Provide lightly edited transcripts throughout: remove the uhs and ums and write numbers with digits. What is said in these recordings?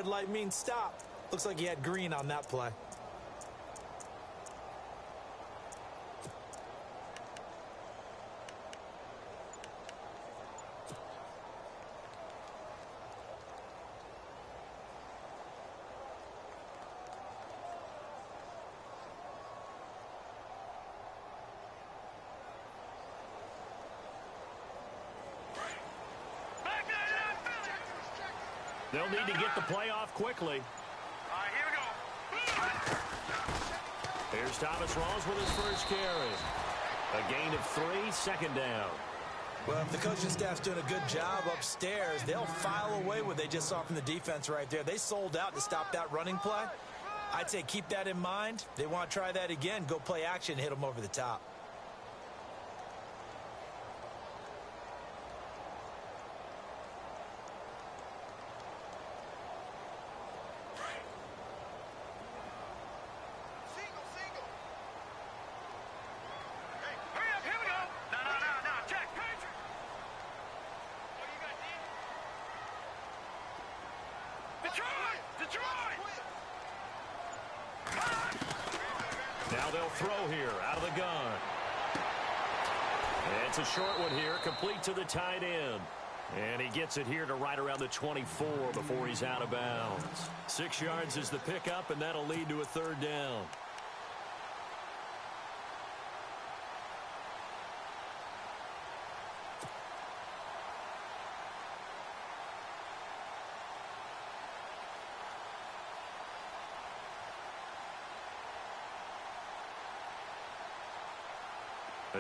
red light means stop. Looks like he had green on that play. They'll need to get the play off quickly. All right, here we go. Here's Thomas Rawls with his first carry. A gain of 3, second down. Well, if the coaching staff's doing a good job upstairs, they'll file away what they just saw from the defense right there. They sold out to stop that running play. I'd say keep that in mind. They want to try that again. Go play action, hit them over the top. Now they'll throw here out of the gun. It's a short one here, complete to the tight end. And he gets it here to right around the 24 before he's out of bounds. 6 yards is the pickup, and that'll lead to a third down.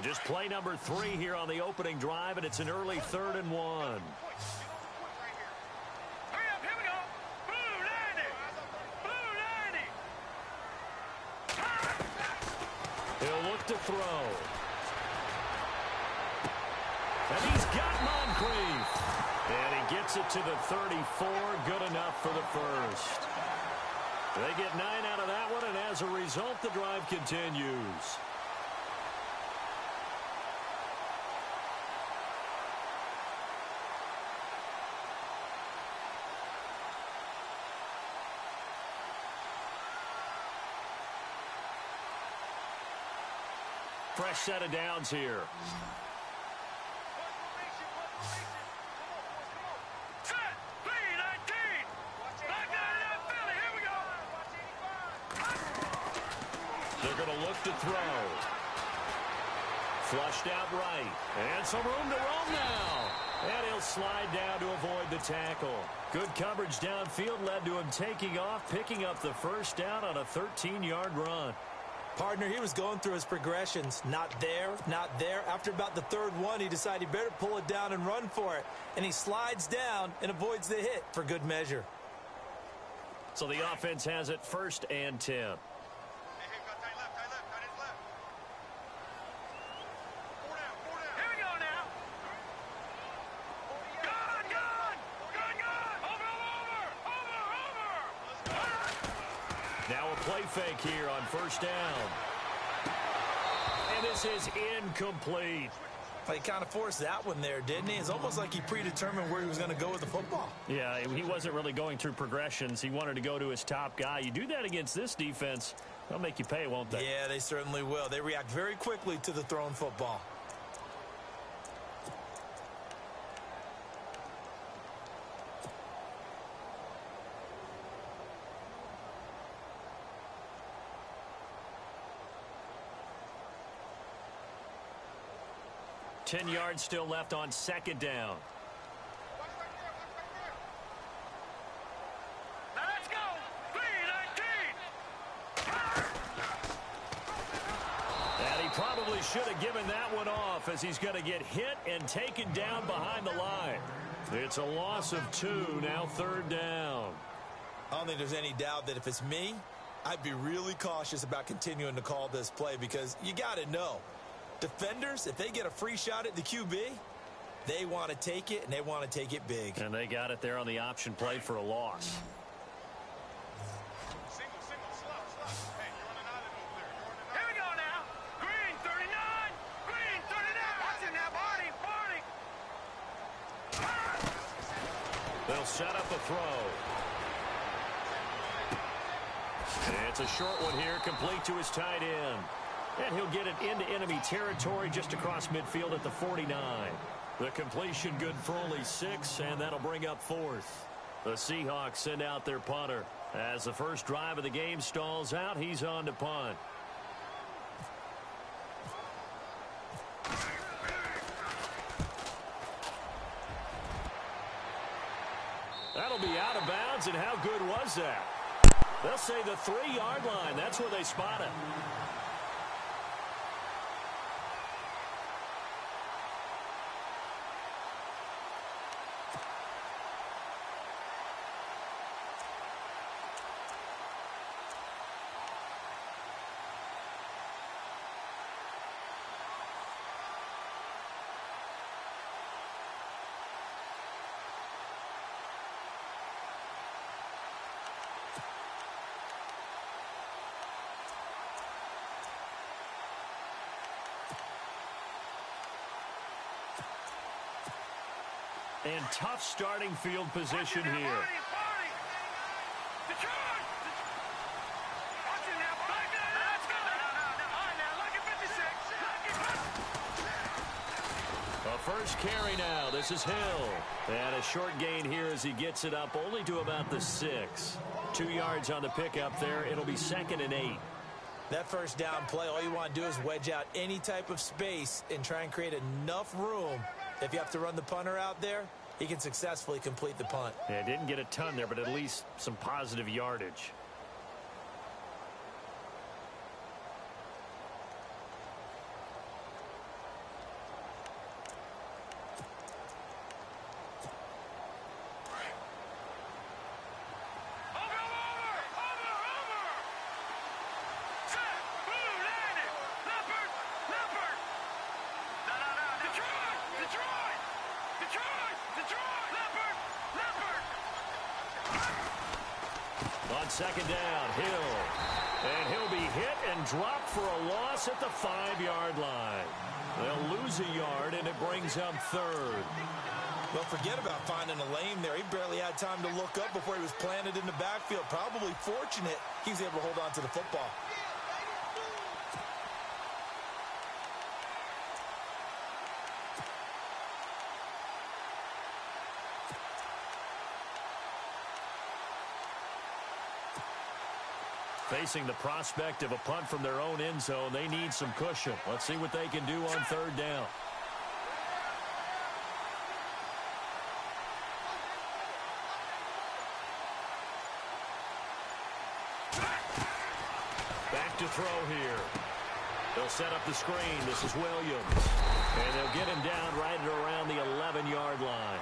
Just play number 3 here on the opening drive, and it's an early 3rd and 1. Hurry up, here we go. Blue 90. Blue 90. He'll look to throw. And he's got Moncrief. And he gets it to the 34. Good enough for the first. They get 9 out of that one, and as a result, the drive continues. Fresh set of downs here. Set. B-19. Back down in Philly. Here we go. They're going to look to throw. Flushed out right. And some room to roam now. And he'll slide down to avoid the tackle. Good coverage downfield led to him taking off, picking up the first down on a 13-yard run. Partner, he was going through his progressions. Not there, not there. After about the 3rd one, he decided he better pull it down and run for it. And he slides down and avoids the hit for good measure. So the offense has it 1st and 10. Hey, tight left. Four down. Here we go now. Gun. Over. Now a play fake here on 1st down. And this is incomplete. He kind of forced that one there, didn't he? It's almost like he predetermined where he was going to go with the football. Yeah, he wasn't really going through progressions. He wanted to go to his top guy. You do that against this defense, they'll make you pay, won't they? Yeah, they certainly will. They react very quickly to the thrown football. Ten yards still left on 2nd down. Now let's go. B-19. And he probably should have given that one off as he's going to get hit and taken down behind the line. It's a loss of 2, now 3rd down. I don't think there's any doubt that if it's me, I'd be really cautious about continuing to call this play because you got to know. Defenders, if they get a free shot at the QB, they want to take it, and they want to take it big. And they got it there on the option play for a loss. Single, slow. Hey, you're running out of over there. Here we go now. Green 39. Green 39. Watch it now, Barney. They'll set up a throw. It's a short one here, complete to his tight end. And he'll get it into enemy territory just across midfield at the 49. The completion good for only 6, and that'll bring up 4th. The Seahawks send out their punter. As the first drive of the game stalls out, he's on to punt. That'll be out of bounds, and how good was that? They'll say the 3-yard line. That's where they spot it. And tough starting field position here. A first carry now. This is Hill. And a short gain here as he gets it up only to about the 6. 2 yards on the pickup there. It'll be 2nd and 8. That first down play, all you want to do is wedge out any type of space and try and create enough room. If you have to run the punter out there, he can successfully complete the punt. Yeah, didn't get a ton there, but at least some positive yardage. On second down, Hill. And he'll be hit and dropped for a loss at the 5-yard line. They'll lose a yard, and it brings up 3rd. Well, forget about finding a lane there. He barely had time to look up before he was planted in the backfield. Probably fortunate he was able to hold on to the football. Facing the prospect of a punt from their own end zone, they need some cushion. Let's see what they can do on 3rd down. Back to throw here. They'll set up the screen. This is Williams. And they'll get him down right at around the 11-yard line.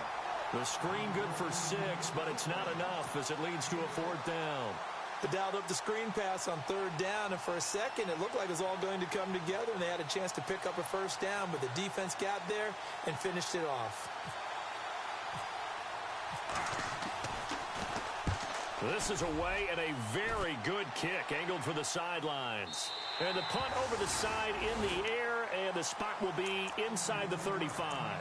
The screen good for 6, but it's not enough as it leads to a 4th down. They dialed up the screen pass on 3rd down, and for a second it looked like it was all going to come together, and they had a chance to pick up a first down, but the defense got there and finished it off. This is away, and a very good kick angled for the sidelines. And the punt over the side in the air, and the spot will be inside the 35.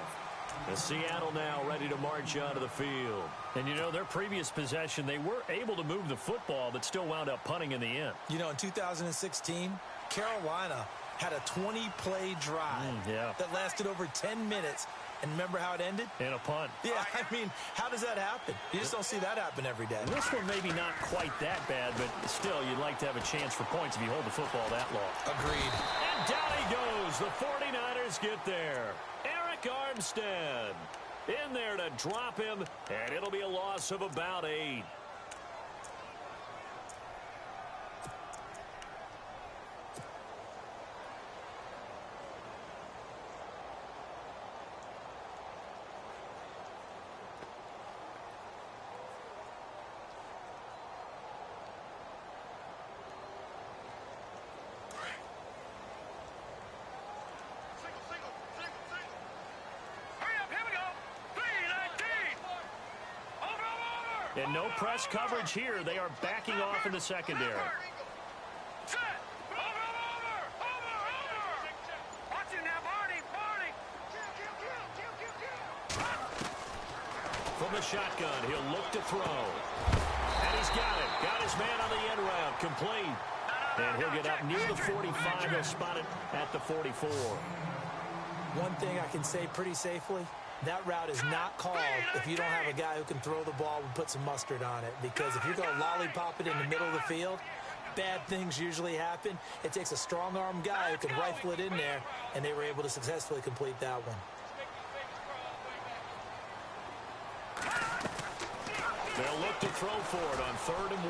And Seattle now ready to march onto the field. And, you know, their previous possession, they were able to move the football, but still wound up punting in the end. You know, in 2016, Carolina had a 20-play drive that lasted over 10 minutes. And remember how it ended? In a punt. Yeah, I mean, how does that happen? You just don't see that happen every day. This one maybe not quite that bad, but still, you'd like to have a chance for points if you hold the football that long. Agreed. And down he goes. The 49ers get there. Eric Armstead in there to drop him, and it'll be a loss of about 8. And no press coverage here. They are backing off in the secondary. From the shotgun, he'll look to throw. And he's got it. Got his man on the end route. complete. And he'll get up near the 45. He'll spot it at the 44. One thing I can say pretty safely, that route is not called if you don't have a guy who can throw the ball and put some mustard on it. Because if you're going to lollipop it in the middle of the field, bad things usually happen. It takes a strong-arm guy who can rifle it in there, and they were able to successfully complete that one. They'll look to throw for it on 3rd and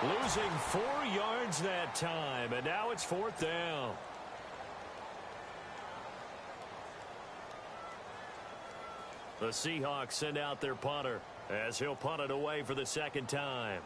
1. Losing 4 yards that time, and now it's 4th down. The Seahawks send out their punter as he'll punt it away for the 2nd time.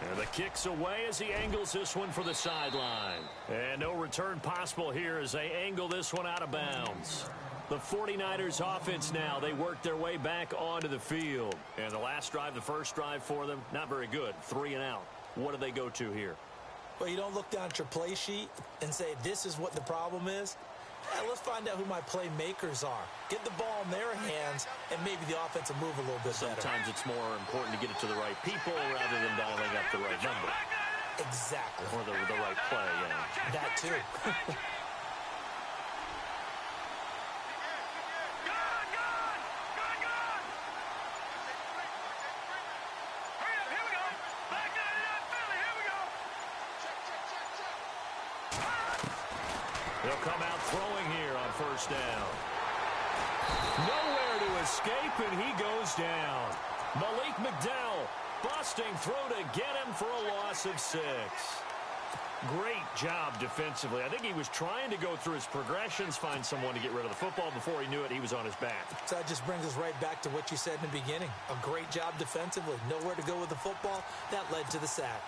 And the kick's away as he angles this one for the sideline. And no return possible here as they angle this one out of bounds. The 49ers offense now, they work their way back onto the field. And the last drive, the first drive for them, not very good. 3 and out. What do they go to here? Well, you don't look down at your play sheet and say, this is what the problem is. Let's find out who my playmakers are. Get the ball in their hands, and maybe the offense will move a little bit better. Sometimes it's more important to get it to the right people rather than dialing up the right number. Exactly. Or the right play, yeah. That too. They'll come out throwing here on 1st down. Nowhere to escape, and he goes down. Malik McDowell busting through to get him for a loss of 6. Great job defensively. I think he was trying to go through his progressions, find someone to get rid of the football. Before he knew it, he was on his back. So that just brings us right back to what you said in the beginning. A great job defensively. Nowhere to go with the football. That led to the sack.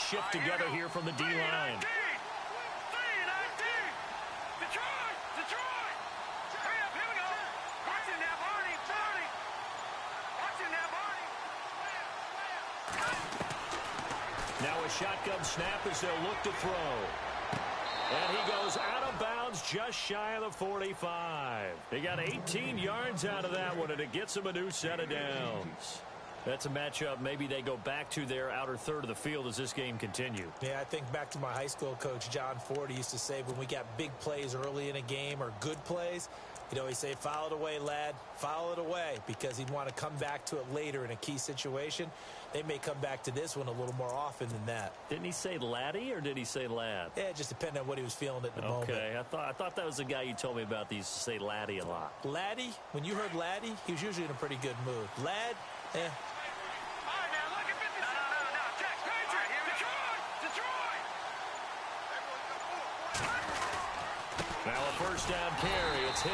Shift together here from the D-line. Now a shotgun snap as they'll look to throw. And he goes out of bounds just shy of the 45. He got 18 yards out of that one, and it gets him a new set of downs. That's a matchup maybe they go back to their outer third of the field as this game continues. Yeah, I think back to my high school coach, John Ford. He used to say when we got big plays early in a game or good plays, you know, he'd say, foul it away, lad, foul it away, because he'd want to come back to it later in a key situation. They may come back to this one a little more often than that. Didn't he say laddie or did he say lad? Yeah, it just depended on what he was feeling at the moment. Okay, I thought that was the guy you told me about. He used to say laddie a lot. Laddie, when you heard laddie, he was usually in a pretty good mood. Lad, eh. Now a first down carry. It's Hill.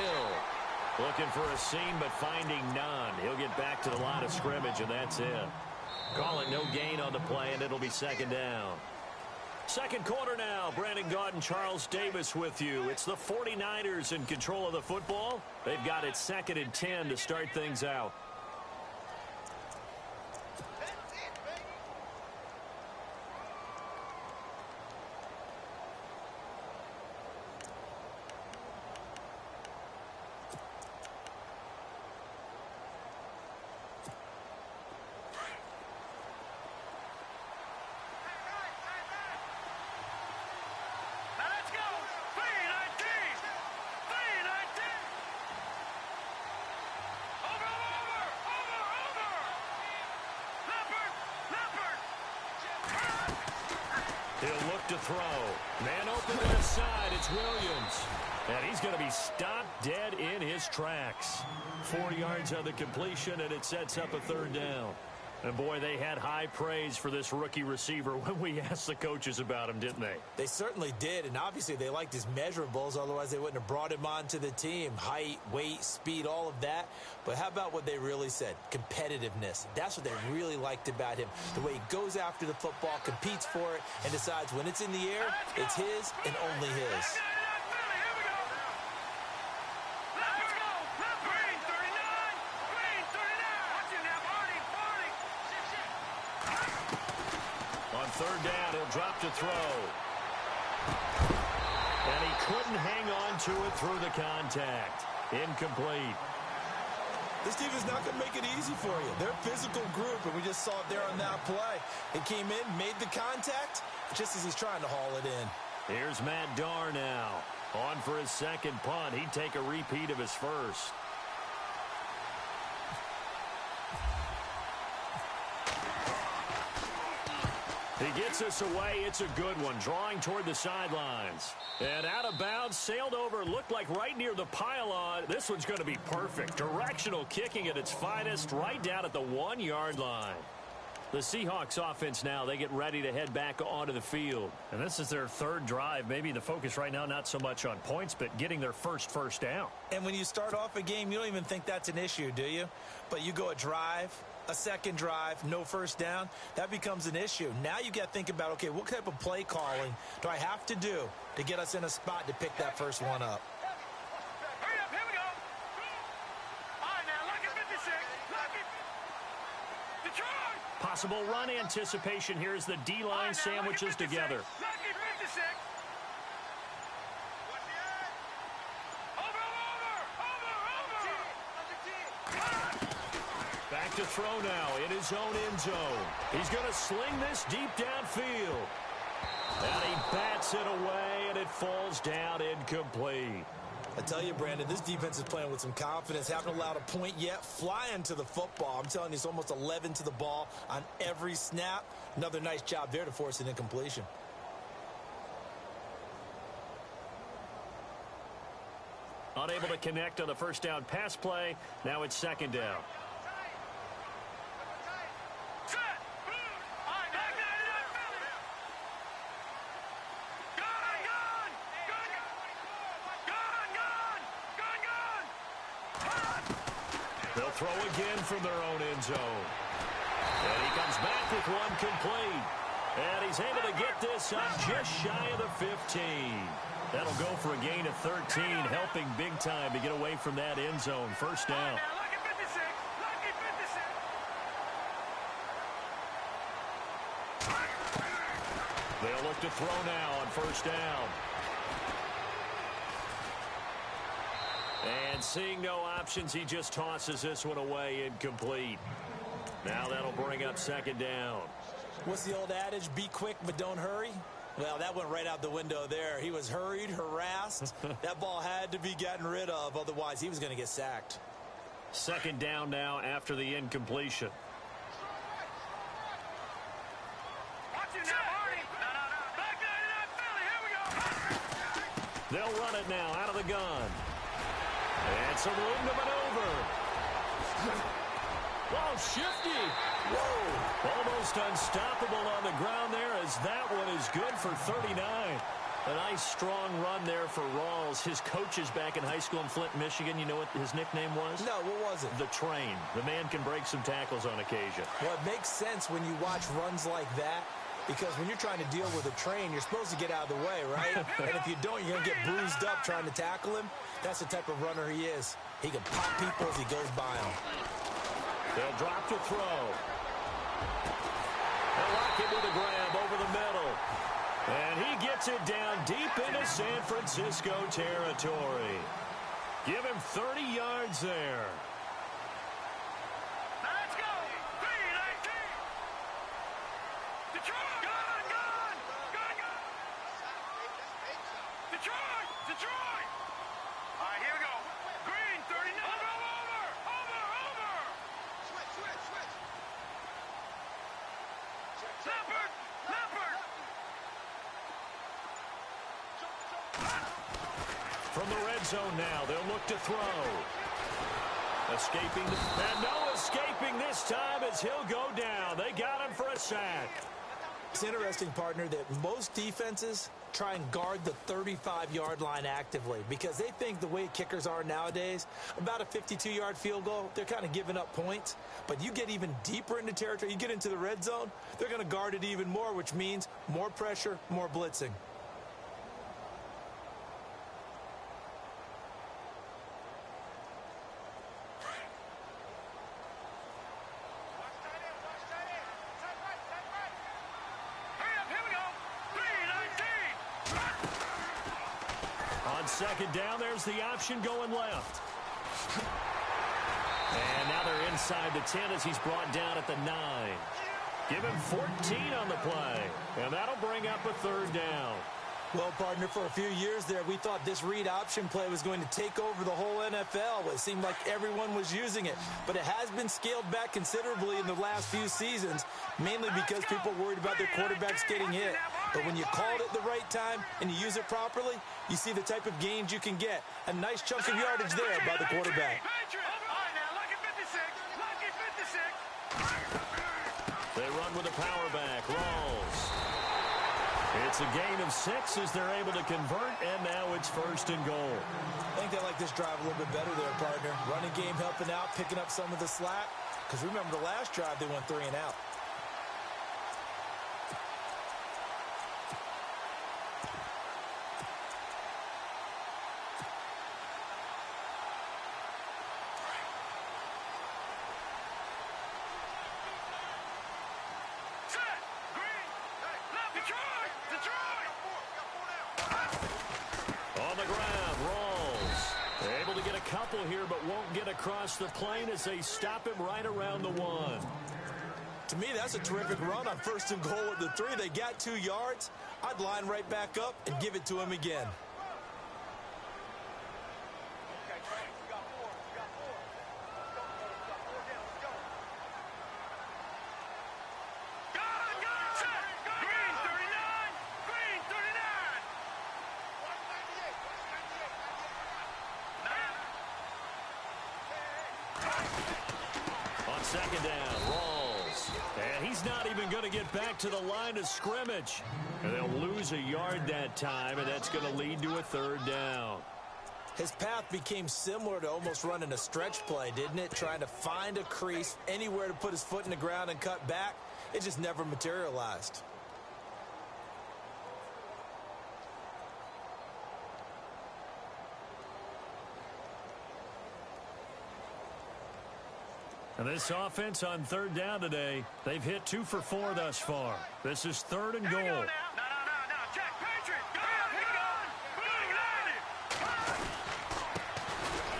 Looking for a seam, but finding none. He'll get back to the line of scrimmage, and that's it. Call it no gain on the play, and it'll be 2nd down. Second quarter now. Brandon Gaudin, Charles Davis with you. It's the 49ers in control of the football. They've got it 2nd and 10 to start things out. He'll look to throw. Man open to the side. It's Williams. And he's going to be stopped dead in his tracks. 4 yards on the completion, and it sets up a 3rd down. And, boy, they had high praise for this rookie receiver when we asked the coaches about him, didn't they? They certainly did, and obviously they liked his measurables. Otherwise, they wouldn't have brought him onto the team. Height, weight, speed, all of that. But how about what they really said? Competitiveness. That's what they really liked about him. The way he goes after the football, competes for it, and decides when it's in the air, it's his and only his. third down. He'll drop to throw. And he couldn't hang on to it through the contact. Incomplete. This team is not going to make it easy for you. They're a physical group, and we just saw it there on that play. He came in, made the contact, just as he's trying to haul it in. Here's Matt Darr now. On for his second punt. He'd take a repeat of his first. He gets us away. It's a good one. Drawing toward the sidelines. And out of bounds, sailed over, looked like right near the pylon. This one's going to be perfect. Directional kicking at its finest, right down at the 1-yard line. The Seahawks offense now, they get ready to head back onto the field. And this is their third drive. Maybe the focus right now not so much on points, but getting their first down. And when you start off a game, you don't even think that's an issue, do you? But you go a drive, a second drive, no first down, that becomes an issue. Now you got to think about, okay, what type of play calling do I have to do to get us in a spot to pick that first one up? Hurry up, here we go. All right, now, lucky 56. Lucky. Detroit. Possible run anticipation here as the D-line sandwiches together. Lucky 56. Back to throw now in his own end zone. He's going to sling this deep downfield. And he bats it away, and it falls down incomplete. I tell you, Brandon, this defense is playing with some confidence. Haven't allowed a point yet. Flying to the football. I'm telling you, it's almost 11 to the ball on every snap. Another nice job there to force an incompletion. Unable to connect on the first down pass play. Now it's second down. They'll throw again from their own end zone. And he comes back with one complete. And he's able to get this up just shy of the 15. That'll go for a gain of 13, helping big time to get away from that end zone. First down. They'll look to throw now on first down. And seeing no options, he just tosses this one away incomplete. Now that'll bring up second down. What's the old adage? Be quick, but don't hurry. Well, that went right out the window there. He was hurried, harassed. That ball had to be gotten rid of. Otherwise, he was going to get sacked. Second down now after the incompletion. They'll run it now out of the gun. And some room to maneuver. Whoa, shifty. Whoa. Almost unstoppable on the ground there as that one is good for 39. A nice strong run there for Rawls. His coaches back in high school in Flint, Michigan, you know what his nickname was? No, what was it? The Train. The man can break some tackles on occasion. Well, it makes sense when you watch runs like that. Because when you're trying to deal with a train, you're supposed to get out of the way, right? And if you don't, you're going to get bruised up trying to tackle him. That's the type of runner he is. He can pop people as he goes by them. They'll drop to throw. They'll lock him with a grab over the middle. And he gets it down deep into San Francisco territory. Give him 30 yards there. From the red zone now, they'll look to throw. Escaping, and no escaping this time as he'll go down. They got him for a sack. It's interesting, partner, that most defenses try and guard the 35-yard line actively because they think the way kickers are nowadays, about a 52-yard field goal, they're kind of giving up points. But you get even deeper into territory, you get into the red zone, they're going to guard it even more, which means more pressure, more blitzing. Hurry second down, there's the option going left. And now they're inside the 10 as he's brought down at the 9. Give him 14 on the play. And that'll bring up a third down. Well, partner, for a few years there, we thought this read option play was going to take over the whole NFL. It seemed like everyone was using it. But it has been scaled back considerably in the last few seasons, mainly because people worried about their quarterbacks getting hit. But when you call it at the right time and you use it properly, you see the type of gains you can get. A nice chunk of yardage there by the quarterback. They run with a power back. Rawls. It's a gain of 6 as they're able to convert, and now it's 1st and goal. I think they like this drive a little bit better there, partner. Running game helping out, picking up some of the slack. Because remember, the last drive, they went 3 and out. On the ground, Rawls. Able to get a couple here, but won't get across the plane as they stop him right around the 1. To me, that's a terrific run on 1st and goal at the 3. They got 2 yards. I'd line right back up and give it to him again. Second down, Rawls. And he's not even going to get back to the line of scrimmage. And they'll lose a yard that time, and that's going to lead to a 3rd down. His path became similar to almost running a stretch play, didn't it? Trying to find a crease, anywhere to put his foot in the ground and cut back. It just never materialized. And this offense on 3rd down today, they've hit 2 for 4 thus far. This is 3rd and goal.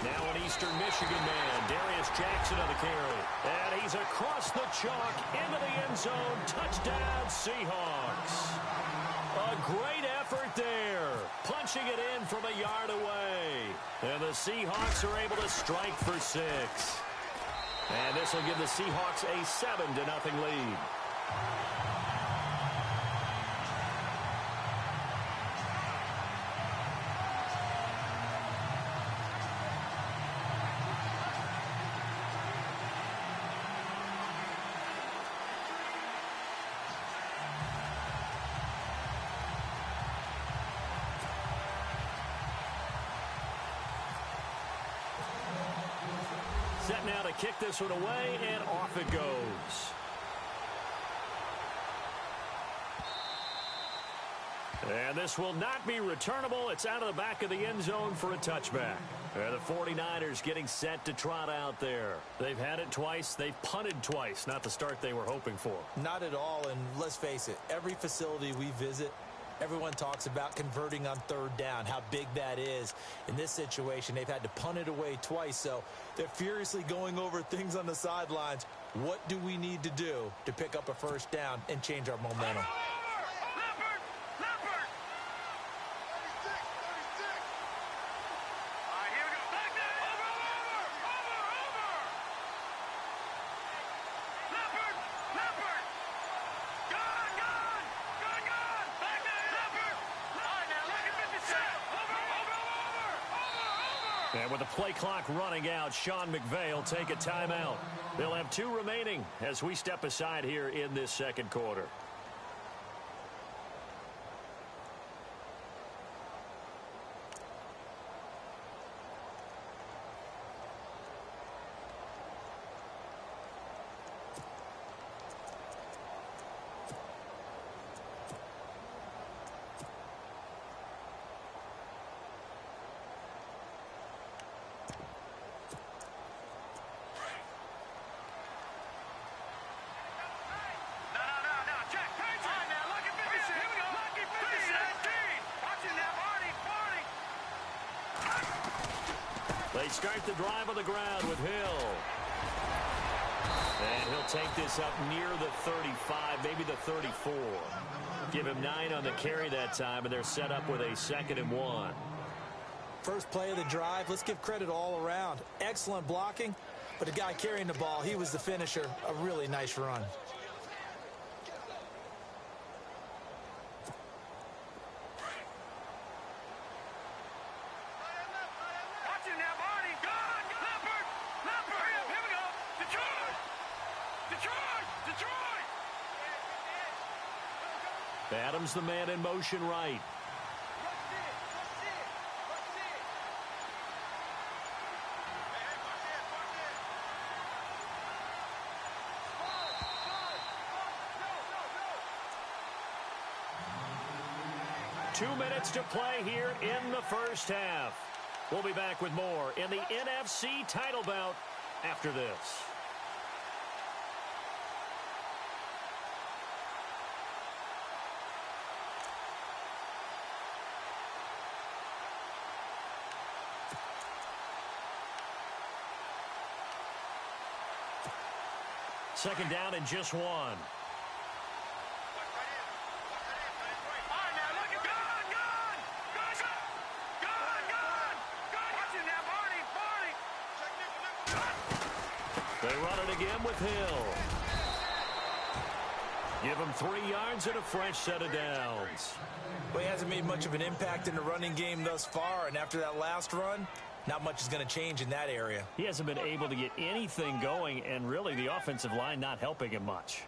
Now an Eastern Michigan man, Darius Jackson on the carry. And he's across the chalk into the end zone. Touchdown, Seahawks. A great effort there. Punching it in from a yard away. And the Seahawks are able to strike for 6. And this will give the Seahawks a 7-0 lead. Set now to kick this one away, and off it goes. And this will not be returnable. It's out of the back of the end zone for a touchback. And the 49ers getting set to trot out there. They've had it twice. They've punted twice. Not the start they were hoping for. Not at all, and let's face it, every facility we visit, everyone talks about converting on 3rd down, how big that is. In this situation, they've had to punt it away twice, so they're furiously going over things on the sidelines. What do we need to do to pick up a 1st down and change our momentum? And with the play clock running out, Sean McVay will take a timeout. They'll have 2 remaining as we step aside here in this 2nd quarter. They start the drive on the ground with Hill. And he'll take this up near the 35, maybe the 34. Give him 9 on the carry that time, and they're set up with a 2nd and 1. First play of the drive, let's give credit all around. Excellent blocking, but the guy carrying the ball, he was the finisher. A really nice run. Adams, the man in motion right. Two minutes to play here in the first half. We'll be back with more in the NFC title bout after this. Second down and just 1. They run it again with Hill. Give him 3 yards and a fresh set of downs. Well, he hasn't made much of an impact in the running game thus far, and after that last run, not much is going to change in that area. He hasn't been able to get anything going, and really the offensive line not helping him much.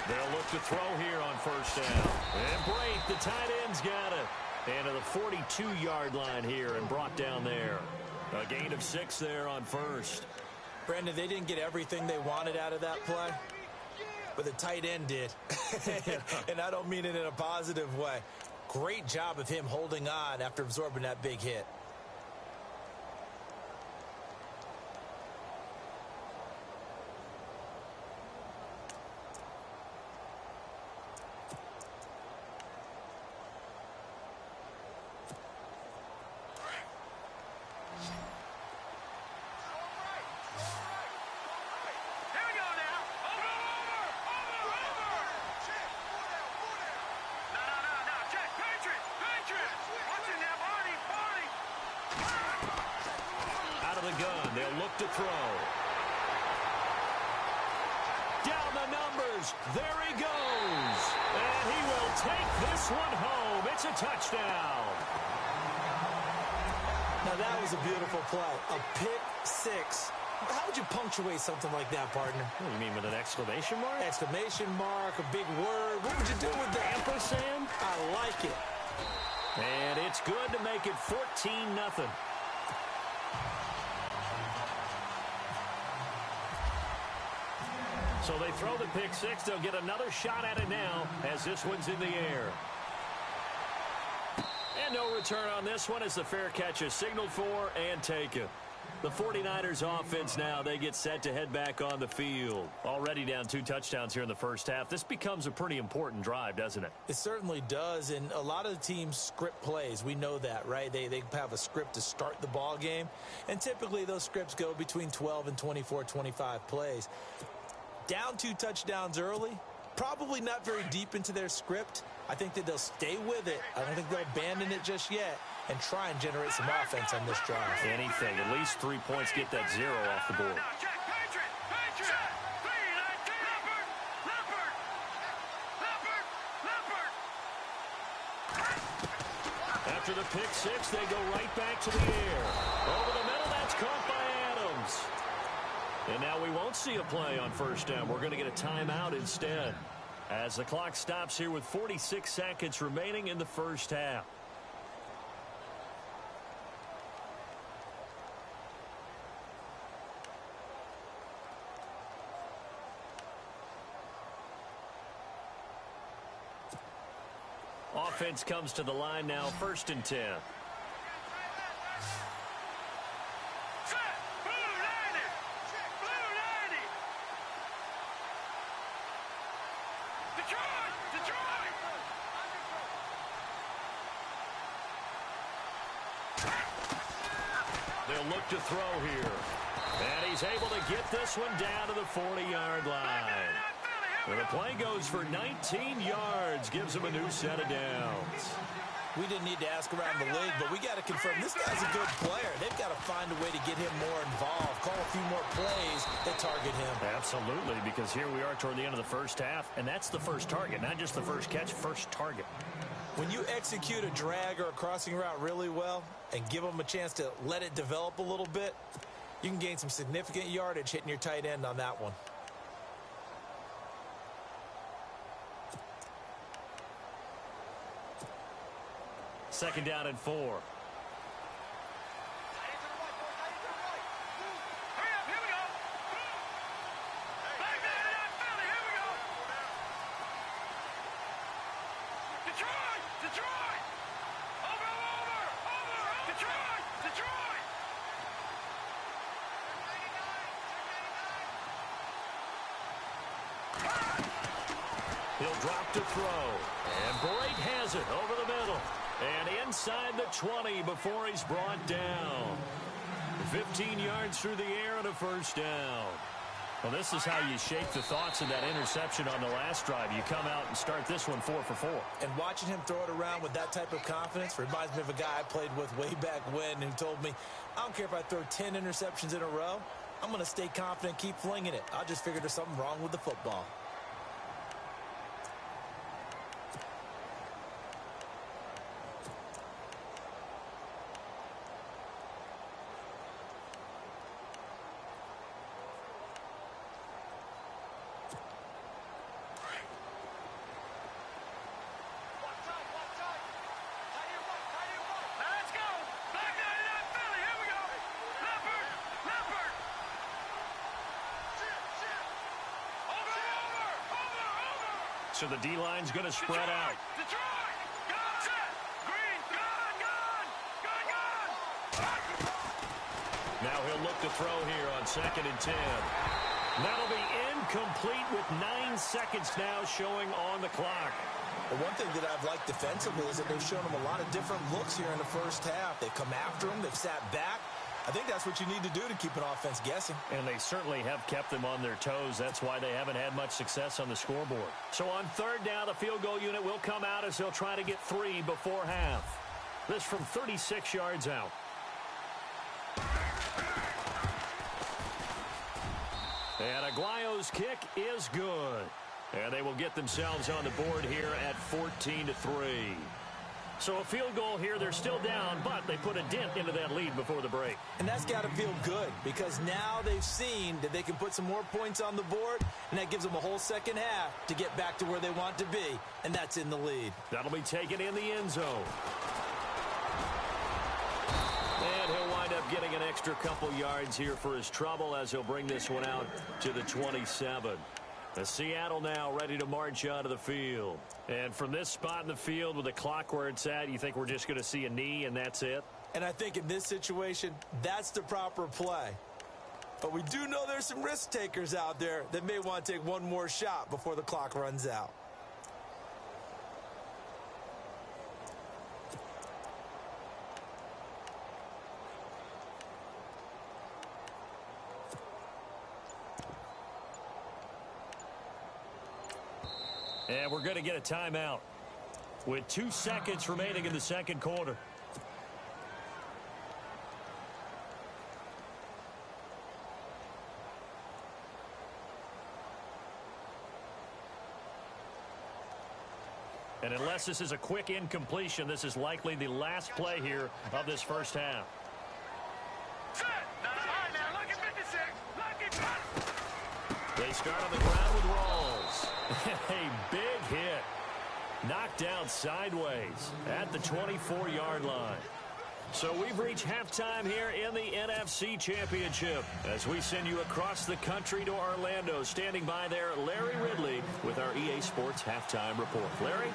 They'll look to throw here on first down. And break, the tight end's got it. And to the 42-yard line here and brought down there. A gain of 6 there on first. Brandon, they didn't get everything they wanted out of that play, but the tight end did. And I don't mean it in a positive way. Great job of him holding on after absorbing that big hit. They'll look to throw. Down the numbers. There he goes. And he will take this one home. It's a touchdown. Now that was a beautiful play. A pick 6. How would you punctuate something like that, partner? What do you mean, with an exclamation mark? Exclamation mark, a big word. What would you do with that? Ampersand? I like it. And it's good to make it 14-0. So they throw the pick 6. They'll get another shot at it now as this one's in the air. And no return on this one as the fair catch is signaled for and taken. The 49ers offense now, they get set to head back on the field. Already down 2 touchdowns here in the first half. This becomes a pretty important drive, doesn't it? It certainly does, and a lot of the teams script plays. We know that, right? They have a script to start the ball game, and typically those scripts go between 12 and 24, 25 plays. Down 2 touchdowns early, probably not very deep into their script. I think that they'll stay with it. I don't think they'll abandon it just yet and try and generate some offense on this drive. Anything. At least 3 points, get that 0 off the board. After the pick 6, they go right back to the air. Over the middle, that's caught by Adams. And now we won't see a play on first down. We're going to get a timeout instead. As the clock stops here with 46 seconds remaining in the first half. Offense comes to the line now, 1st and 10. They'll look to throw here. And he's able to get this one down to the 40-yard line. And the play goes for 19 yards, gives him a new set of downs. We didn't need to ask around the league, but we got to confirm this guy's a good player. They've got to find a way to get him more involved, call a few more plays that target him. Absolutely, because here we are toward the end of the first half, and that's the first target, not just the first catch, first target. When you execute a drag or a crossing route really well and give them a chance to let it develop a little bit, you can gain some significant yardage hitting your tight end on that one. Second down and 4. He'll drop to throw. And Bright has it over the middle. And inside the 20 before he's brought down. 15 yards through the air and a first down. Well, this is how you shake the thoughts of that interception on the last drive. You come out and start this one 4 for 4. And watching him throw it around with that type of confidence reminds me of a guy I played with way back when who told me, I don't care if I throw 10 interceptions in a row. I'm going to stay confident, keep flinging it. I just figured there's something wrong with the football. So the D-line's going to spread out. Now he'll look to throw here on 2nd and 10. That'll be incomplete with 9 seconds now showing on the clock. Well, one thing that I've liked defensively is that they've shown him a lot of different looks here in the first half. They've come after him. They've sat back. I think that's what you need to do to keep an offense guessing. And they certainly have kept them on their toes. That's why they haven't had much success on the scoreboard. So on 3rd down, the field goal unit will come out as they'll try to get 3 before half. This from 36 yards out. And Aguayo's kick is good. And they will get themselves on the board here at 14-3. So a field goal here, they're still down, but they put a dent into that lead before the break. And that's got to feel good because now they've seen that they can put some more points on the board, and that gives them a whole second half to get back to where they want to be, and that's in the lead. That'll be taken in the end zone. And he'll wind up getting an extra couple yards here for his trouble as he'll bring this one out to the 27. Seattle now ready to march onto the field. And from this spot in the field with the clock where it's at, you think we're just going to see a knee and that's it? And I think in this situation, that's the proper play. But we do know there's some risk takers out there that may want to take one more shot before the clock runs out. And we're going to get a timeout with 2 seconds remaining in the second quarter. And unless this is a quick incompletion, this is likely the last play here of this first half. They start on the ground with Rawls. A big hit. Knocked down sideways at the 24-yard line. So we've reached halftime here in the NFC Championship as we send you across the country to Orlando. Standing by there, Larry Ridley with our EA Sports Halftime Report. Larry?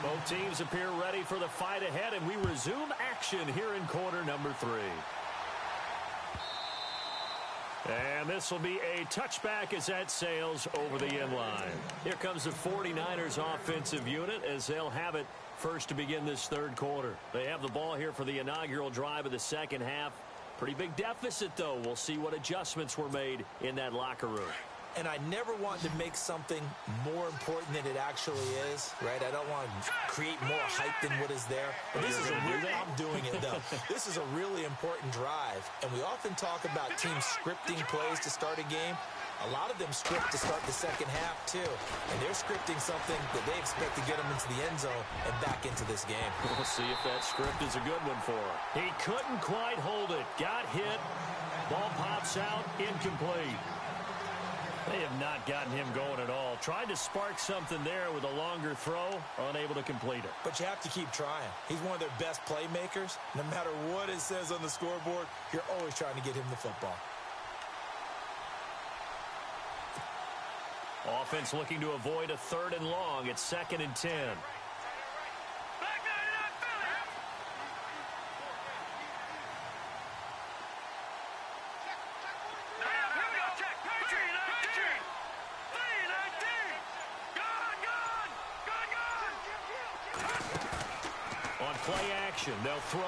Both teams appear ready for the fight ahead, and we resume action here in quarter number 3. And this will be a touchback as that sails over the end line. Here comes the 49ers offensive unit as they'll have it first to begin this third quarter. They have the ball here for the inaugural drive of the second half. Pretty big deficit, though. We'll see what adjustments were made in that locker room. And I never want to make something more important than it actually is, right? I don't want to create more hype than what is there. But this is I'm doing it, though. This is a really important drive. And we often talk about teams scripting plays to start a game. A lot of them script to start the second half, too. And they're scripting something that they expect to get them into the end zone and back into this game. We'll see if that script is a good one for him. He couldn't quite hold it. Got hit. Ball pops out. Incomplete. They have not gotten him going at all. Tried to spark something there with a longer throw. Unable to complete it. But you have to keep trying. He's one of their best playmakers. No matter what it says on the scoreboard, you're always trying to get him the football. Offense looking to avoid a 3rd and long. It's 2nd and 10. On play action, they'll throw.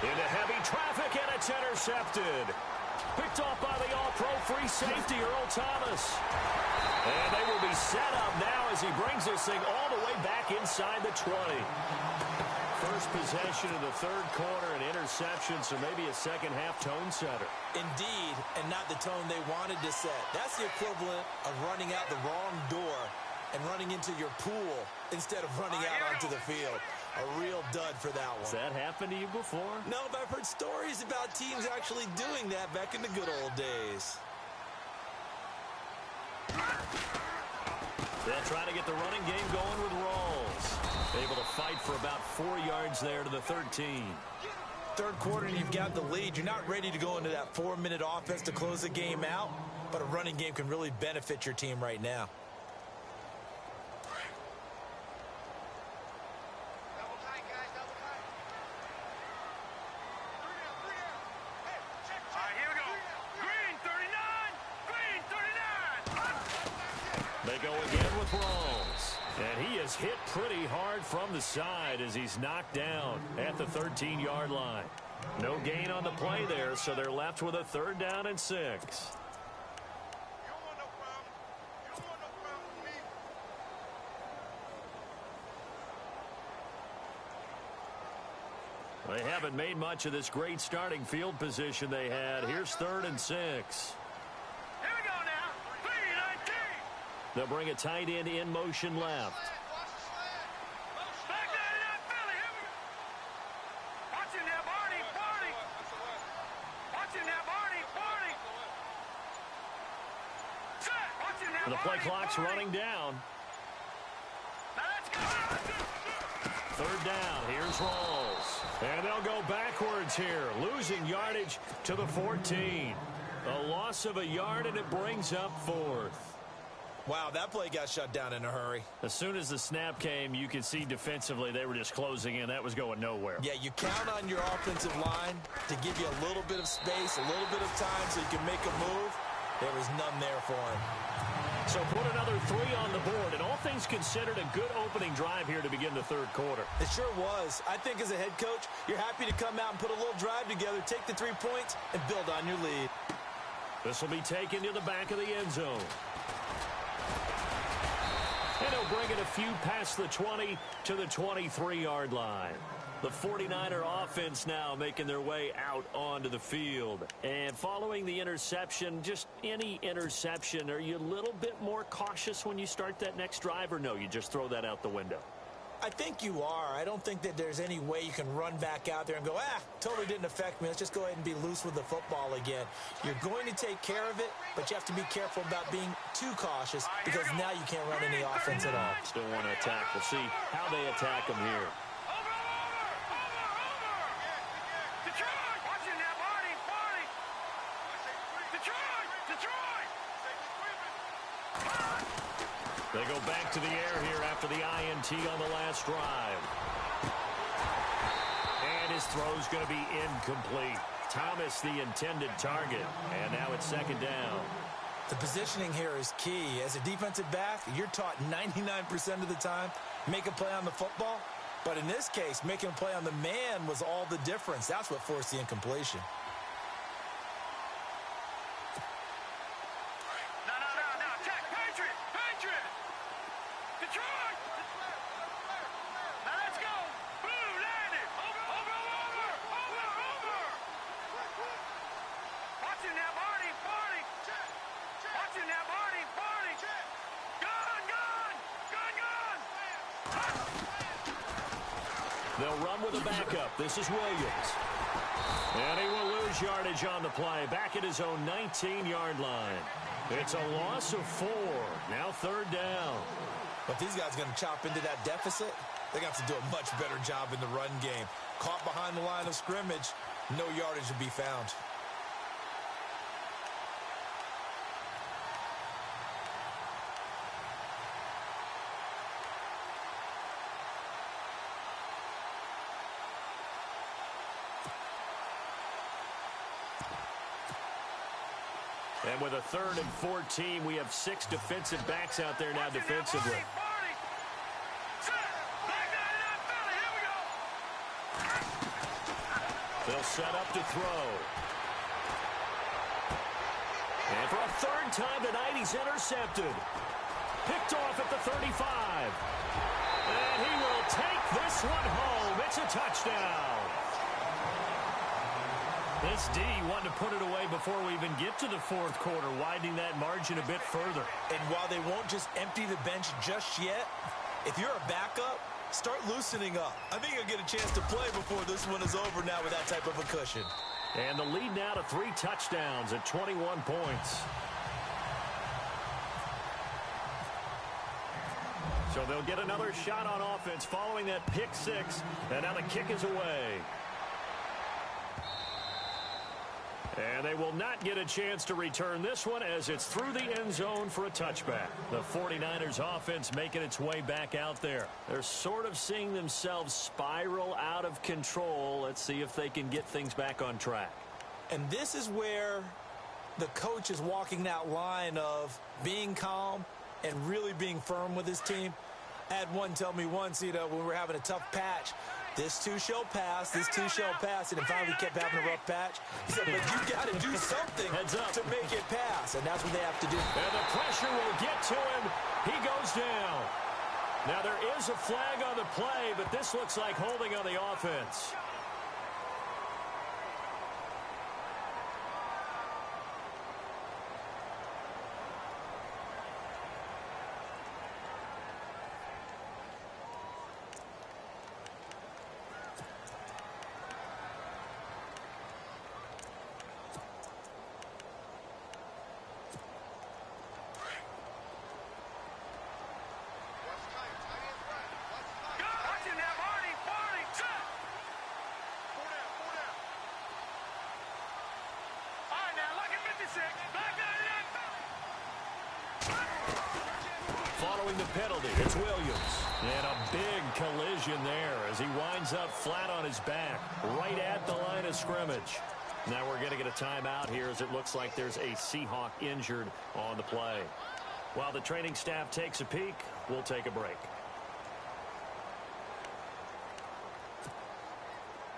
Into heavy traffic, and it's intercepted. Picked off by the all-pro free safety, Earl Thomas. And they will be set up now as he brings this thing all the way back inside the 20. First possession of the third quarter, an interception, so maybe a second-half tone setter. Indeed, and not the tone they wanted to set. That's the equivalent of running out the wrong door and running into your pool instead of running out onto the field. A real dud for that one. Has that happened to you before? No, but I've heard stories about teams actually doing that back in the good old days. They'll try to get the running game going with Rawls. Able to fight for about 4 yards there to the 13. Third quarter and you've got the lead. You're not ready to go into that 4-minute offense to close the game out, but a running game can really benefit your team right now. They go again with Rawls. And he is hit pretty hard from the side as he's knocked down at the 13-yard line. No gain on the play there, so they're left with a 3rd down and 6. They haven't made much of this great starting field position they had. Here's 3rd and 6. They'll bring a tight end in motion left. The play clock's running down. 3rd down. Here's Rawls. And they'll go backwards here, losing yardage to the 14. A loss of a yard, and it brings up 4th. Wow, that play got shut down in a hurry. As soon as the snap came, you could see defensively they were just closing in. That was going nowhere. Yeah, you count on your offensive line to give you a little bit of space, a little bit of time so you can make a move. There was none there for him. So put another 3 on the board, and all things considered, a good opening drive here to begin the third quarter. It sure was. I think as a head coach, you're happy to come out and put a little drive together, take the 3 points, and build on your lead. This will be taken to the back of the end zone. And he'll bring it a few past the 20 to the 23-yard line. The 49er offense now making their way out onto the field. And following the interception, just any interception, are you a little bit more cautious when you start that next drive, or no, you just throw that out the window? I think you are. I don't think that there's any way you can run back out there and go, totally didn't affect me. Let's just go ahead and be loose with the football again. You're going to take care of it, but you have to be careful about being too cautious because now you can't run any offense at all. Still want to attack. We'll see how they attack them here. They go back to the air here after the INT on the last drive. And his throw's going to be incomplete. Thomas the intended target. And now it's second down. The positioning here is key. As a defensive back, you're taught 99% of the time, make a play on the football. But in this case, making a play on the man was all the difference. That's what forced the incompletion. No. Check. Patriot. Detroit. Now let's go. Blue, land it. Over. Watching that, Barney. Watching that, Barney. Gun. They'll run with a backup. This is Williams. And he will lose yardage on the play. Back at his own 19-yard line. It's a loss of 4. Now third down. But these guys are going to chop into that deficit. They're going to have to do a much better job in the run game. Caught behind the line of scrimmage, no yardage to be found. And with a 3rd and 14, we have 6 defensive backs out there now defensively. They'll set up to throw. And for a 3rd time tonight, he's intercepted. Picked off at the 35. And he will take this one home. It's a touchdown. This D wanted to put it away before we even get to the 4th quarter, widening that margin a bit further. And while they won't just empty the bench just yet, if you're a backup, start loosening up. I think you'll get a chance to play before this one is over now with that type of a cushion. And the lead now to 3 touchdowns at 21 points. So they'll get another shot on offense following that pick 6. And now the kick is away. And they will not get a chance to return this one as it's through the end zone for a touchback. The 49ers offense making its way back out there. They're sort of seeing themselves spiral out of control. Let's see if they can get things back on track. And this is where the coach is walking that line of being calm and really being firm with his team. I had one tell me once, when we were having a tough patch, this too shall pass, and finally kept having a rough patch. He said, but you got to do something to make it pass, and that's what they have to do. And the pressure will get to him. He goes down. Now there is a flag on the play, but this looks like holding on the offense. Following the penalty, it's Williams. And a big collision there as he winds up flat on his back, right at the line of scrimmage. Now we're going to get a timeout here as it looks like there's a Seahawk injured on the play. While the training staff takes a peek, we'll take a break.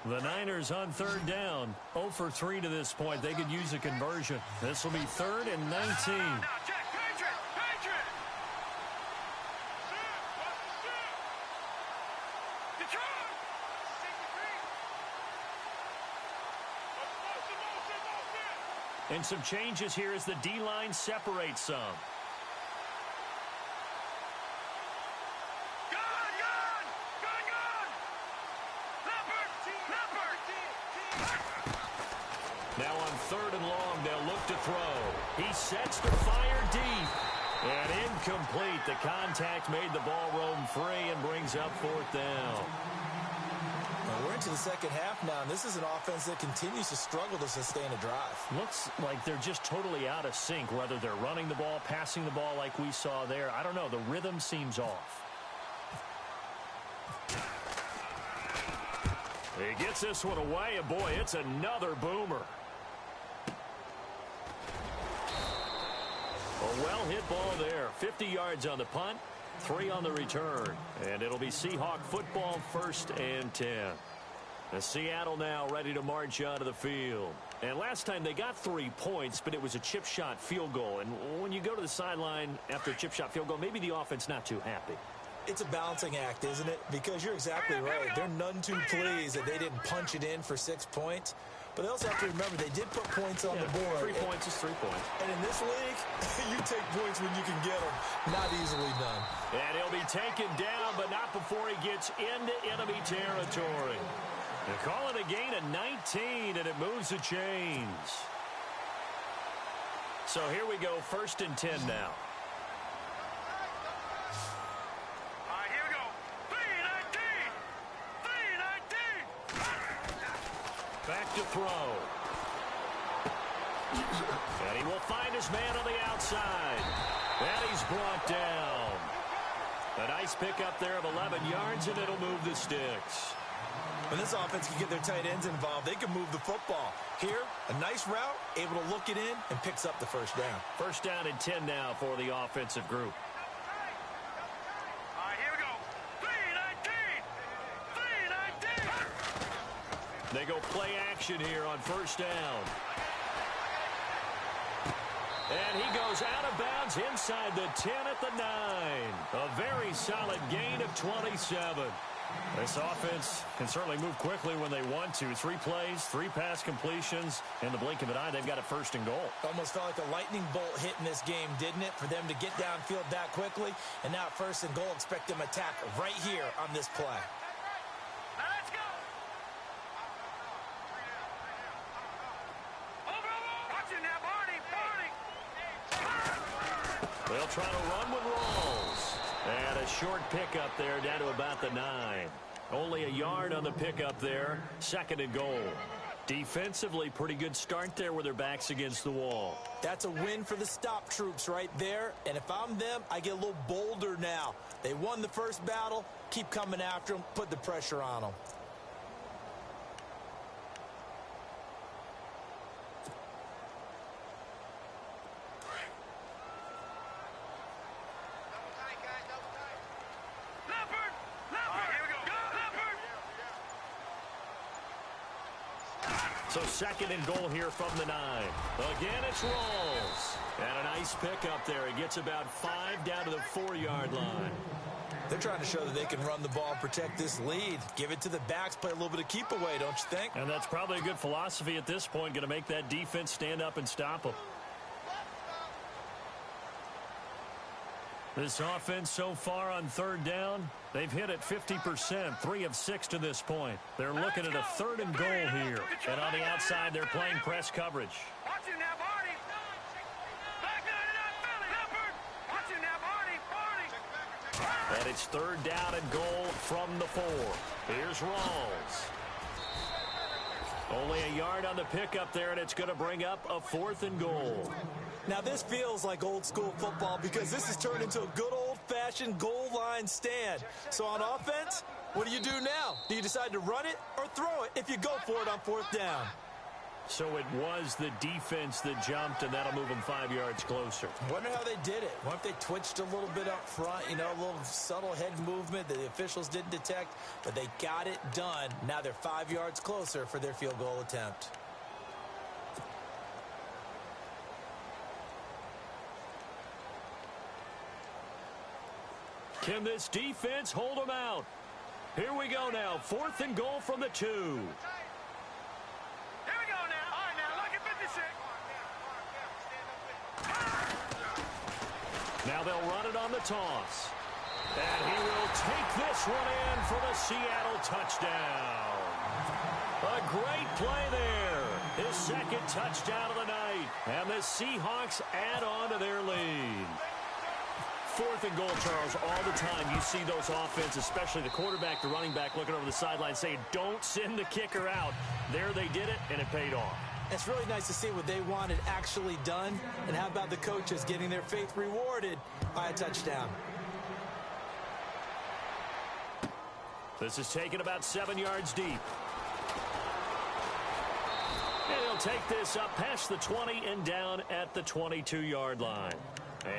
The Niners on 3rd down, 0 for 3 to this point. They could use a conversion. This will be 3rd and 19. And some changes here as the D-line separates some. Now on 3rd and long, they'll look to throw. He sets to fire deep. And incomplete. The contact made the ball roam free and brings up 4th down. Well, we're in into the second half now, and this is an offense that continues to struggle to sustain a drive. Looks like they're just totally out of sync, whether they're running the ball, passing the ball like we saw there. I don't know. The rhythm seems off. He gets this one away, and boy, it's another boomer. A well-hit ball there. 50 yards on the punt, 3 on the return. And it'll be Seahawk football, 1st and 10. And Seattle now ready to march onto the field. And last time they got 3 points, but it was a chip shot field goal. And when you go to the sideline after a chip shot field goal, maybe the offense not too happy. It's a balancing act, isn't it? Because you're exactly right. They're none too pleased that they didn't punch it in for 6 points. But they also have to remember they did put points on the board. 3 points is 3 points. And in this league, you take points when you can get them. Not easily done. And he'll be taken down, but not before he gets into enemy territory. They call it a gain of 19, and it moves the chains. So here we go, 1st and 10 now. Back to throw. And he will find his man on the outside. And he's brought down. A nice pickup there of 11 yards, and it'll move the sticks. When this offense can get their tight ends involved, they can move the football. Here, a nice route, able to look it in, and picks up the 1st down. 1st down and 10 now for the offensive group. They go play action here on 1st down. And he goes out of bounds inside the 10 at the 9. A very solid gain of 27. This offense can certainly move quickly when they want to. 3 plays, 3 pass completions. In the blink of an eye, they've got a 1st and goal. Almost felt like a lightning bolt hit in this game, didn't it? For them to get downfield that quickly. And now 1st and goal, expect them to attack right here on this play. They'll try to run with Rawls. And a short pickup there down to about the 9. Only a yard on the pickup there. 2nd and goal. Defensively, pretty good start there with their backs against the wall. That's a win for the stop troops right there. And if I'm them, I get a little bolder now. They won the first battle. Keep coming after them. Put the pressure on them. So 2nd and goal here from the 9. Again, it's Rawls. And a nice pickup there. He gets about 5 down to the 4-yard line. They're trying to show that they can run the ball, protect this lead. Give it to the backs, play a little bit of keep away, don't you think? And that's probably a good philosophy at this point. Going to make that defense stand up and stop them. This offense so far on 3rd down, they've hit it 50%, 3 of 6 to this point. They're looking at a 3rd and goal here. And on the outside, they're playing press coverage. And it's 3rd down and goal from the 4. Here's Rawls. Only a yard on the pickup there, and it's going to bring up a 4th and goal. Now, this feels like old school football because this has turned into a good old-fashioned goal line stand. So on offense, what do you do now? Do you decide to run it or throw it if you go for it on 4th down? So it was the defense that jumped, and that'll move them 5 yards closer. Wonder how they did it. Wonder if they twitched a little bit up front, you know, a little subtle head movement that the officials didn't detect, but they got it done. Now they're 5 yards closer for their field goal attempt. Can this defense hold them out? Here we go now. 4th and goal from the 2. Here we go now. All right, now, look at 56. Now they'll run it on the toss. And he will take this one in for the Seattle touchdown. A great play there. His 2nd touchdown of the night. And the Seahawks add on to their lead. 4th and goal, Charles, all the time you see those offenses, especially the quarterback, the running back, looking over the sideline saying, don't send the kicker out. There they did it, and it paid off. It's really nice to see what they wanted actually done. And how about the coaches getting their faith rewarded by a touchdown? This is taken about 7 yards deep. And he'll take this up past the 20 and down at the 22-yard line.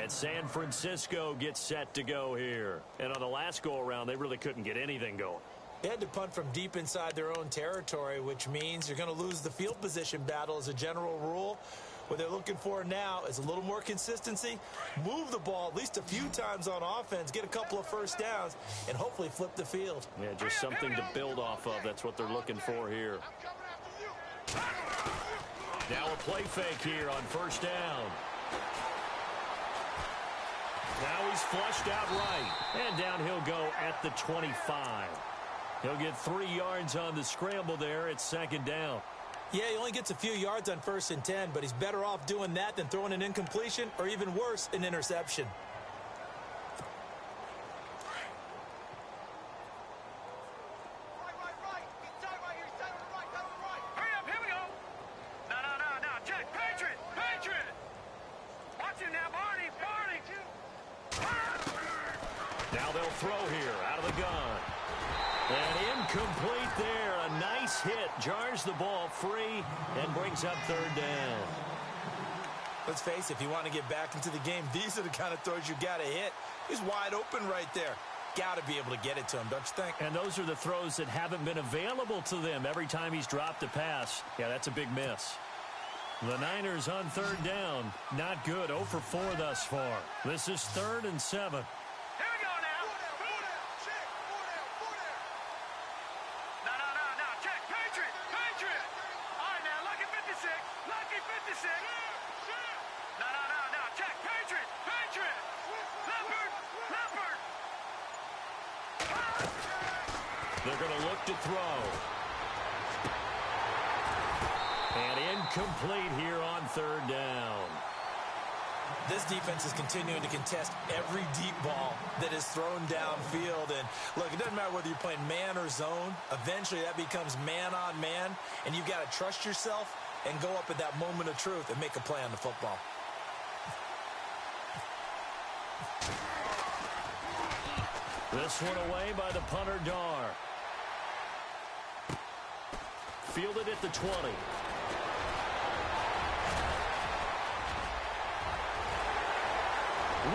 And San Francisco gets set to go here. And on the last go-around, they really couldn't get anything going. They had to punt from deep inside their own territory, which means you're going to lose the field position battle as a general rule. What they're looking for now is a little more consistency, move the ball at least a few times on offense, get a couple of first downs, and hopefully flip the field. Yeah, just something to build off of. That's what they're looking for here. Now a play fake here on first down. Now he's flushed out right. And down he'll go at the 25. He'll get 3 yards on the scramble there. It's second down. Yeah, he only gets a few yards on 1st and 10, but he's better off doing that than throwing an incompletion or even worse, an interception. Hurry up, here we go. No, check, Patriot. Watch him now, Barney. Now they'll throw here out of the gun. And incomplete there. A nice hit. Jars the ball free and brings up 3rd down. Let's face it, if you want to get back into the game, these are the kind of throws you got to hit. He's wide open right there. Got to be able to get it to him, don't you think? And those are the throws that haven't been available to them every time he's dropped a pass. Yeah, that's a big miss. The Niners on 3rd down. Not good. 0 for 4 thus far. This is 3rd and 7. They're going to look to throw. And incomplete here on 3rd down. This defense is continuing to contest every deep ball that is thrown downfield. And look, it doesn't matter whether you're playing man or zone. Eventually that becomes man on man. And you've got to trust yourself and go up at that moment of truth and make a play on the football. This one away by the punter, Dar. Fielded at the 20.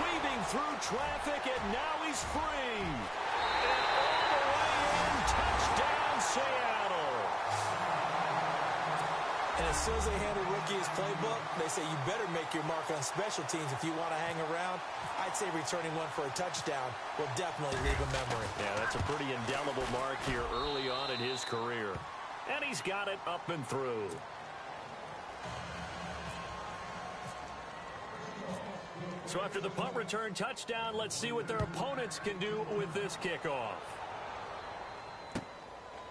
Weaving through traffic, and now he's free. And all the way in, touchdown, Seattle. And as soon as they hand a rookie his playbook, they say you better make your mark on special teams if you want to hang around. I'd say returning one for a touchdown will definitely leave a memory. Yeah, that's a pretty indelible mark here early on in his career. And he's got it up and through. So after the punt return touchdown, let's see what their opponents can do with this kickoff.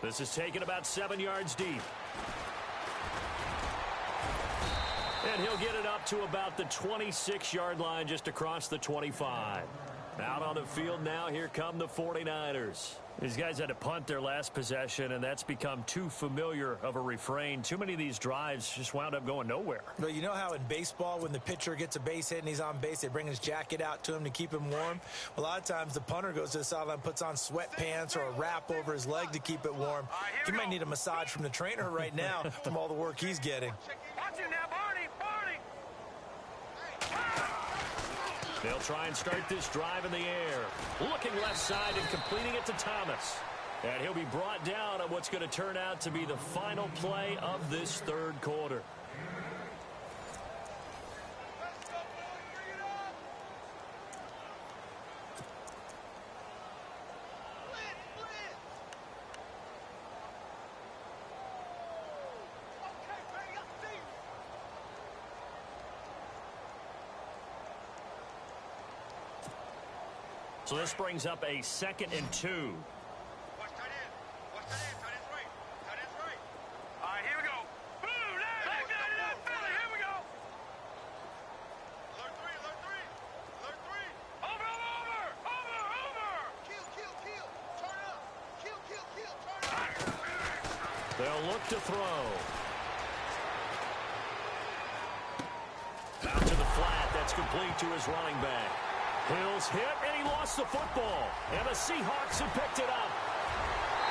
This is taken about 7 yards deep. And he'll get it up to about the 26-yard line, just across the 25. Out on the field now, here come the 49ers. These guys had to punt their last possession, and that's become too familiar of a refrain. Too many of these drives just wound up going nowhere. Well, you know how in baseball, when the pitcher gets a base hit and he's on base, they bring his jacket out to him to keep him warm? Well, a lot of times the punter goes to the sideline, puts on sweatpants or a wrap over his leg to keep it warm. He might need a massage from the trainer right now from all the work he's getting. Watch him now, Barney. They'll try and start this drive in the air. Looking left side and completing it to Thomas. And he'll be brought down on what's going to turn out to be the final play of this 3rd quarter. So this brings up a 2nd and 2. Watch tight end. Watch tight end. Tight end's right. Tight end's right. All right, here we go. Boom! Leg got it up, Philly. Here we go. Alert 3. Alert 3. Alert 3. Over. They'll look to throw. Out to the flat. That's complete to his running back. Hill's hit, and he lost the football. And the Seahawks have picked it up.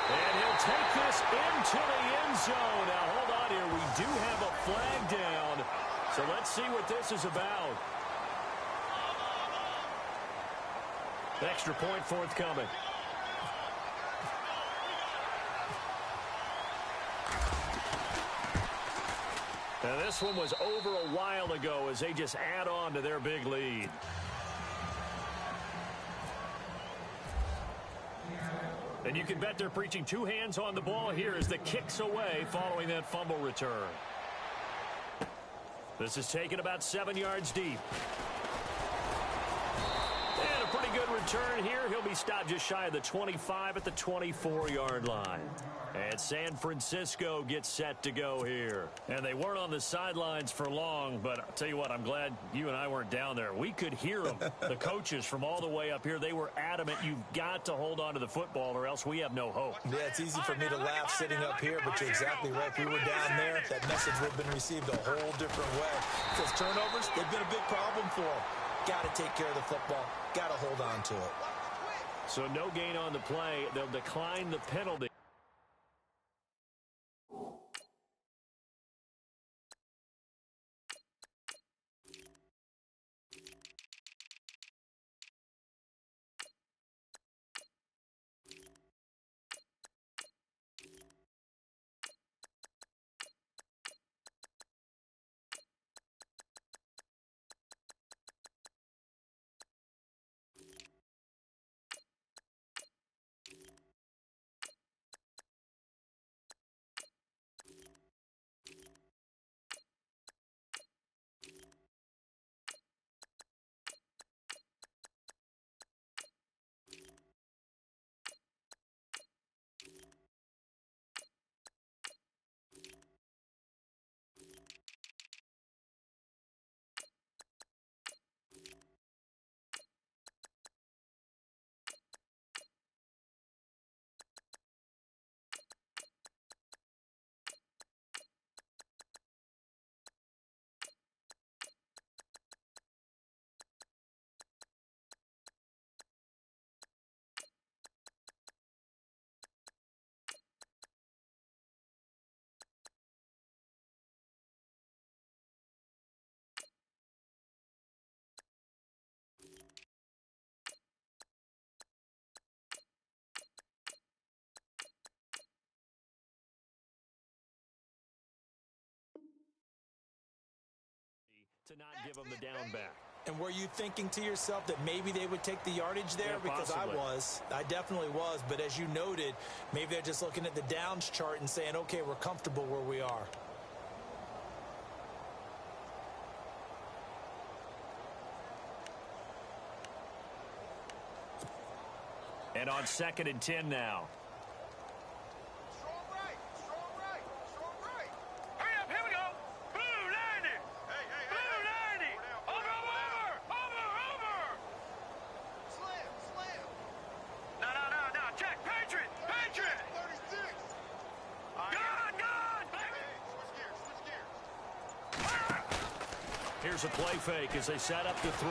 And he'll take this into the end zone. Now, hold on here. We do have a flag down. So let's see what this is about. Extra point forthcoming. Now, this one was over a while ago as they just add on to their big lead. And you can bet they're preaching two hands on the ball here as the kick's away following that fumble return. This is taken about 7 yards deep. And a pretty good return here. He'll be stopped just shy of the 25 at the 24-yard line. And San Francisco gets set to go here. And they weren't on the sidelines for long, but I'll tell you what, I'm glad you and I weren't down there. We could hear them. The coaches from all the way up here, they were adamant, you've got to hold on to the football or else we have no hope. Yeah, it's easy for me to laugh sitting up here, but you're exactly right. If we were down there, that message would have been received a whole different way. Because turnovers, they've been a big problem for them. Got to take care of the football. Got to hold on to it. So no gain on the play. They'll decline the penalty. To not give them the down back. And were you thinking to yourself that maybe they would take the yardage there? Yeah, because possibly. I definitely was. But as you noted, maybe they're just looking at the downs chart and saying, okay, we're comfortable where we are. And on 2nd and 10 now. Strong right, strong right, strong right. Hurry up, here we go. Blue 90. Blue 90. Over. Slam. No. Check. Patriot. 36. Gone. Switch gears. Here's a play fake as they set up to throw.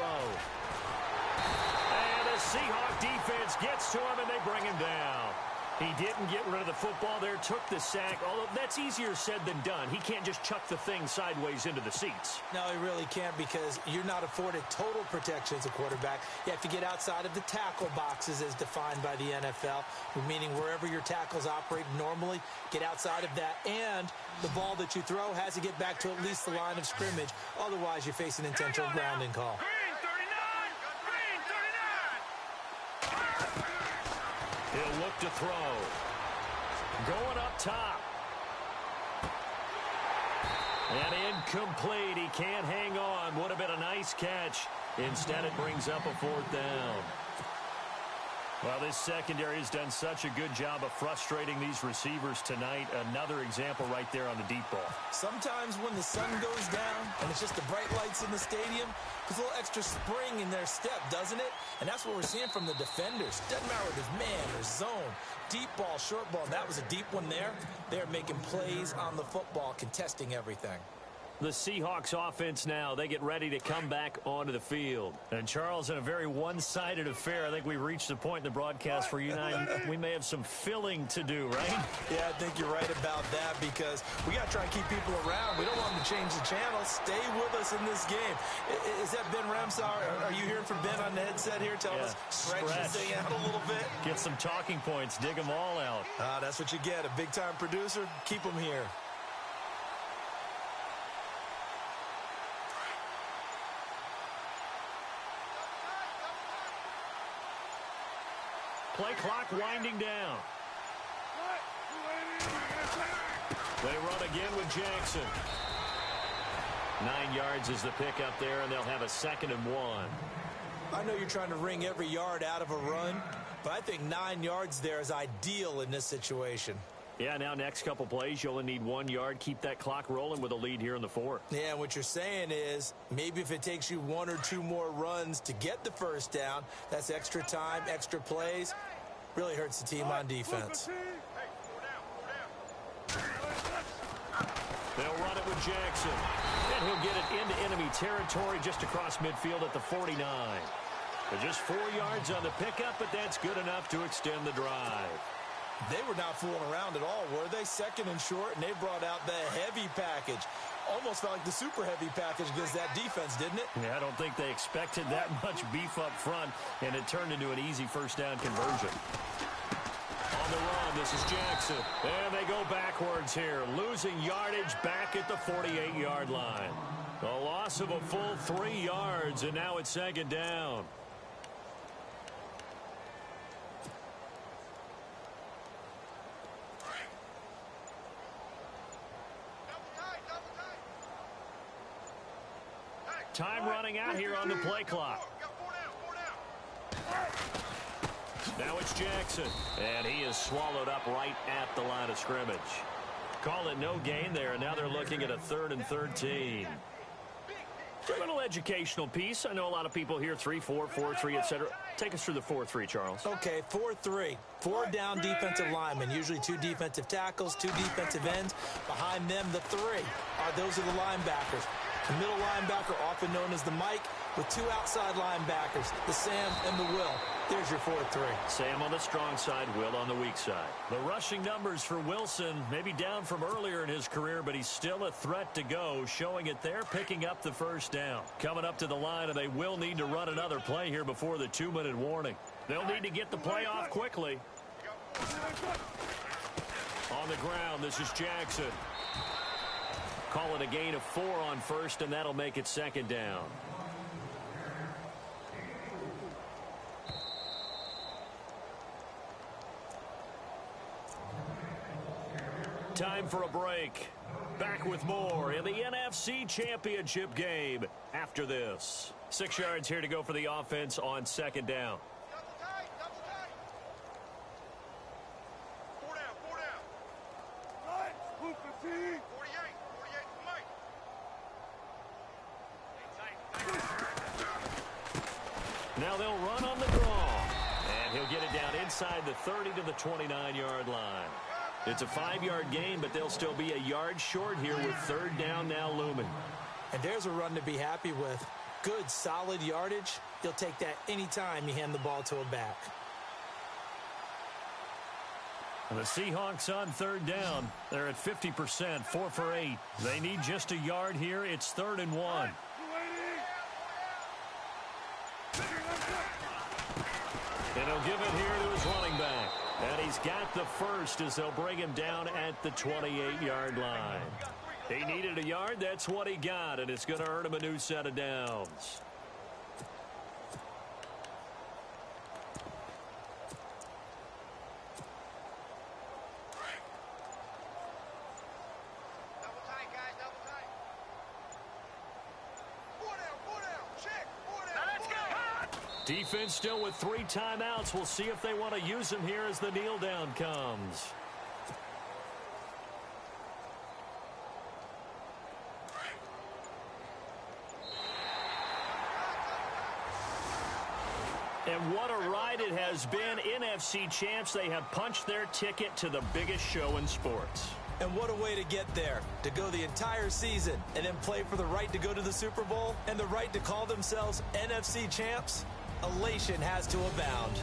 And the Seahawk defense gets to him, and they bring him down. He didn't get rid of the football there, took the sack, although that's easier said than done. He can't just chuck the thing sideways into the seats. No, he really can't because you're not afforded total protection as a quarterback. You have to get outside of the tackle boxes as defined by the NFL, meaning wherever your tackles operate normally, get outside of that. And the ball that you throw has to get back to at least the line of scrimmage. Otherwise, you're facing intentional grounding call. He'll look to throw. Going up top. And incomplete. He can't hang on. Would have been a nice catch. Instead, it brings up a 4th down. Well, this secondary has done such a good job of frustrating these receivers tonight. Another example right there on the deep ball. Sometimes when the sun goes down and it's just the bright lights in the stadium, there's a little extra spring in their step, doesn't it? And that's what we're seeing from the defenders. Doesn't matter if it's man or zone, deep ball, short ball. That was a deep one there. They're making plays on the football, contesting everything. The Seahawks offense now, they get ready to come back onto the field. And Charles, in a very one-sided affair, I think we reached the point in the broadcast where you and I, we may have some filling to do, right? Yeah, I think you're right about that because we got to try and keep people around. We don't want them to change the channel. Stay with us in this game. Is that Ben Ramsar? Are you hearing from Ben on the headset here? Tell us, stretch this thing out a little bit. Get some talking points. Dig them all out. That's what you get. A big-time producer. Keep them here. Play clock winding down. They run again with Jackson. 9 yards is the pickup there, and they'll have a 2nd and 1. I know you're trying to wring every yard out of a run, but I think 9 yards there is ideal in this situation. Yeah, now next couple plays, you only need 1 yard. Keep that clock rolling with a lead here in the 4th. Yeah, and what you're saying is maybe if it takes you 1 or 2 more runs to get the first down, that's extra time, extra plays. Really hurts the team on defense. They'll run it with Jackson. And he'll get it into enemy territory just across midfield at the 49. But just 4 yards on the pickup, but that's good enough to extend the drive. They were not fooling around at all, were they? 2nd and short, and they brought out the heavy package. Almost felt like the super heavy package against that defense, didn't it? Yeah, I don't think they expected that much beef up front, and it turned into an easy first down conversion. On the run, this is Jackson. And they go backwards here, losing yardage back at the 48-yard line. A loss of a full 3 yards, and now it's 2nd down. Time running out here on the play clock. Now it's Jackson. And he is swallowed up right at the line of scrimmage. Call it no gain there, and now they're looking at a 3rd and 13. A little educational piece. I know a lot of people hear 3-4, 4-3, etc. Take us through the 4-3, Charles. Okay, 4-3. 4 down defensive linemen, usually 2 defensive tackles, 2 defensive ends. Behind them, the 3 those are the linebackers. The middle linebacker, often known as the Mike, with 2 outside linebackers, the Sam and the Will. There's your 4-3. Sam on the strong side, Will on the weak side. The rushing numbers for Wilson, maybe down from earlier in his career, but he's still a threat to go, showing it there, picking up the first down. Coming up to the line, and they will need to run another play here before the 2-minute warning. They'll need to get the play off quickly. On the ground, this is Jackson. Call it a gain of 4 on first, and that'll make it 2nd down. Time for a break. Back with more in the NFC Championship game after this. 6 yards here to go for the offense on 2nd down. Now they'll run on the draw. And he'll get it down inside the 30 to the 29-yard line. It's a 5-yard gain, but they'll still be a yard short here with 3rd down now looming. And there's a run to be happy with. Good, solid yardage. You'll take that anytime you hand the ball to a back. The Seahawks on 3rd down. They're at 50%, 4 for 8. They need just a yard here. It's 3rd and 1. And he'll give it here to his running back. And he's got the first as they'll bring him down at the 28-yard line. He needed a yard. That's what he got, and it's going to earn him a new set of downs. Double tight, guys, double tight. 4 down, check, 4 down. Now let's go. Defense still with 3 timeouts. We'll see if they want to use them here as the kneel down comes. And what a ride it has been. NFC champs, they have punched their ticket to the biggest show in sports. And what a way to get there, to go the entire season and then play for the right to go to the Super Bowl and the right to call themselves NFC champs. Elation has to abound.